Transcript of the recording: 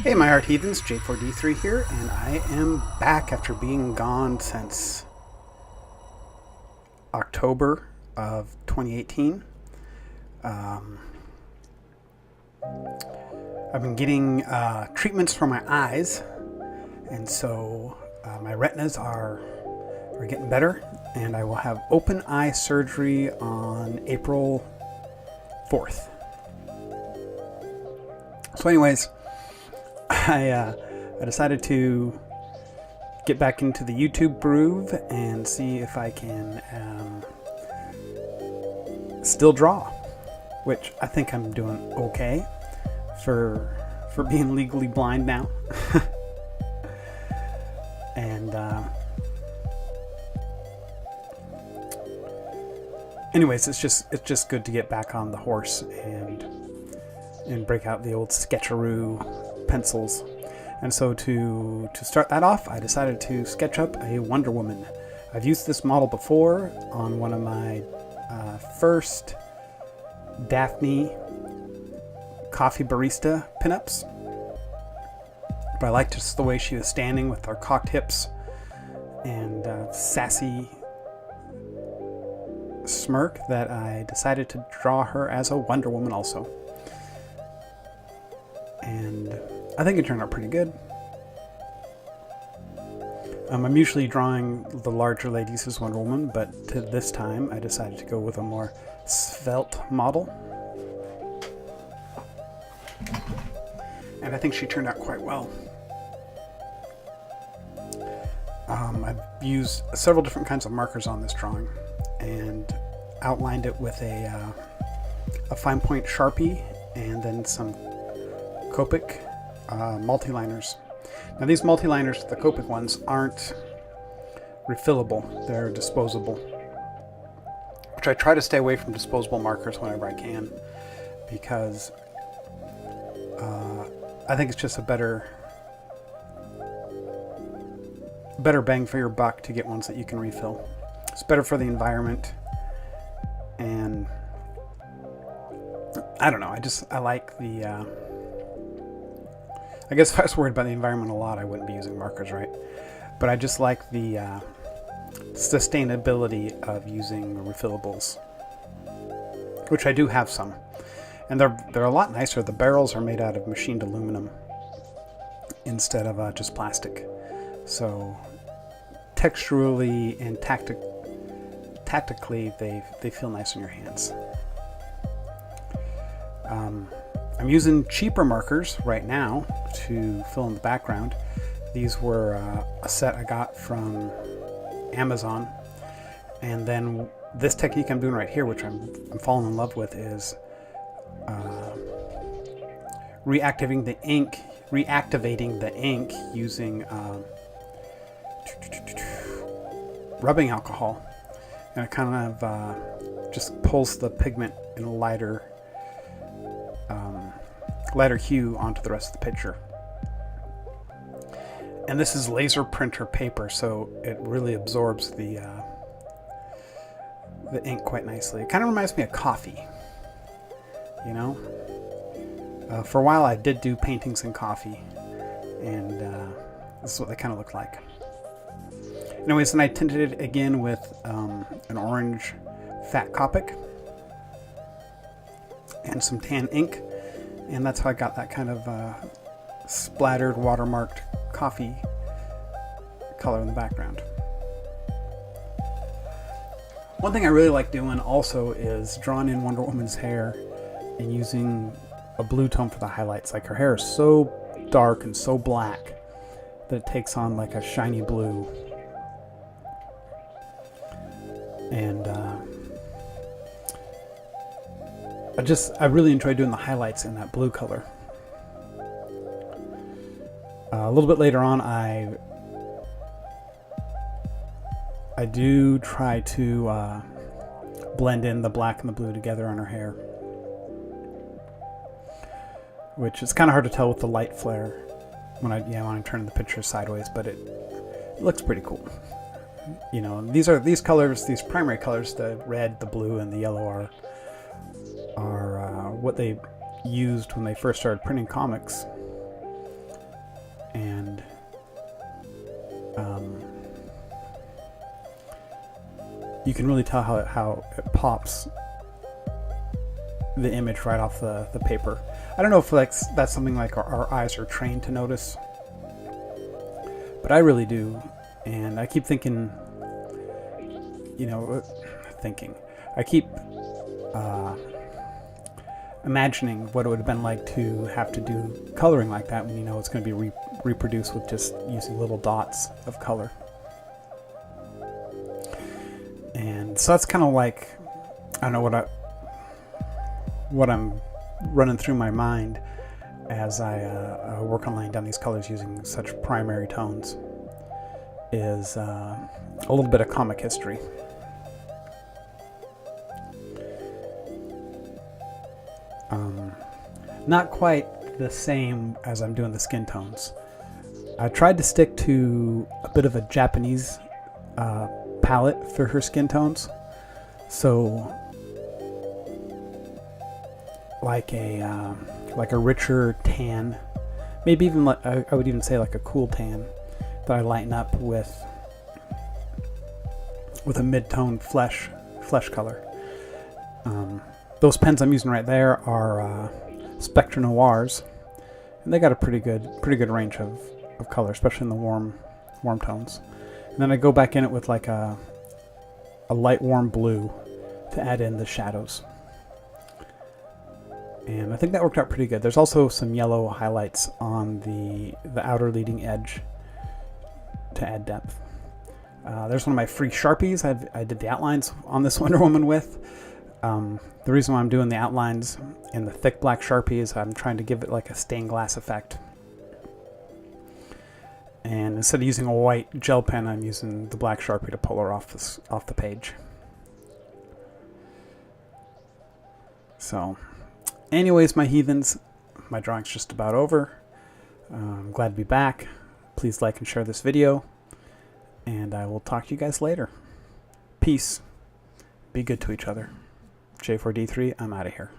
Hey, my art heathens, J4D3 here, and I am back after being gone since October of 2018. I've been getting treatments for my eyes, and so my retinas are getting better, and I will have open eye surgery on April 4th. So anyways, I decided to get back into the YouTube groove and see if I can still draw, which I think I'm doing okay for being legally blind now. And anyways, it's just good to get back on the horse and break out the old Sketcheroo pencils. And so to start that off, I decided to sketch up a Wonder Woman. I've used this model before on one of my first Daphne coffee barista pinups, but I liked just the way she was standing with her cocked hips and sassy smirk that I decided to draw her as a Wonder Woman also. And I think it turned out pretty good. I'm usually drawing the larger ladies as Wonder Woman, but this time I decided to go with a more svelte model. And I think she turned out quite well. I've used several different kinds of markers on this drawing and outlined it with a fine point Sharpie and then some Copic multi-liners. Now these multi-liners, the Copic ones, aren't refillable, they're disposable, which I try to stay away from disposable markers whenever I can, because I think it's just a better bang for your buck to get ones that you can refill. It's better for the environment, and I don't know, I like the I guess if I was worried about the environment a lot, I wouldn't be using markers, right? But I just like the sustainability of using refillables, which I do have some. And they're a lot nicer. The barrels are made out of machined aluminum instead of just plastic. So texturally and tactically, they feel nice in your hands. I'm using cheaper markers right now to fill in the background. These were a set I got from Amazon. And then this technique I'm doing right here, which I'm falling in love with, is reactivating the ink using rubbing alcohol. And it kind of just pulls the pigment in a lighter hue onto the rest of the picture. And this is laser printer paper, so it really absorbs the ink quite nicely. It kind of reminds me of coffee, you know? For a while I did do paintings in coffee, and this is what they kind of look like. Anyways, then I tinted it again with an orange fat Copic and some tan ink, and that's how I got that kind of splattered, watermarked coffee color in the background. One thing I really like doing also is drawing in Wonder Woman's hair and using a blue tone for the highlights. Like, her hair is so dark and so black that it takes on like a shiny blue. And I really enjoy doing the highlights in that blue color. A little bit later on, I do try to blend in the black and the blue together on her hair, which is kind of hard to tell with the light flare when I'm turning the picture sideways, but it looks pretty cool. You know, these colors, these primary colors, the red, the blue, and the yellow are what they used when they first started printing comics you can really tell how it pops the image right off the paper. I don't know if that's something like our eyes are trained to notice, but I really do. And I keep thinking, I keep imagining what it would have been like to have to do coloring like that when you know it's going to be reproduced with just using little dots of color. And so that's kind of like, I don't know what I'm running through my mind as I work on laying down these colors using such primary tones is a little bit of comic history. Not quite the same as I'm doing the skin tones. I tried to stick to a bit of a Japanese palette for her skin tones. So like a richer tan, maybe even I would even say like a cool tan that I lighten up with a mid-tone flesh color. Those pens I'm using right there are Spectra Noirs, and they got a pretty good range of color, especially in the warm tones. And then I go back in it with like a light warm blue to add in the shadows. And I think that worked out pretty good. There's also some yellow highlights on the outer leading edge to add depth. There's one of my free Sharpies I did the outlines on this Wonder Woman with. The reason why I'm doing the outlines in the thick black Sharpie is I'm trying to give it like a stained glass effect. And instead of using a white gel pen, I'm using the black Sharpie to pull her off the page. So, anyways, my heathens, my drawing's just about over. I'm glad to be back. Please like and share this video, and I will talk to you guys later. Peace. Be good to each other. J4D3, I'm out of here.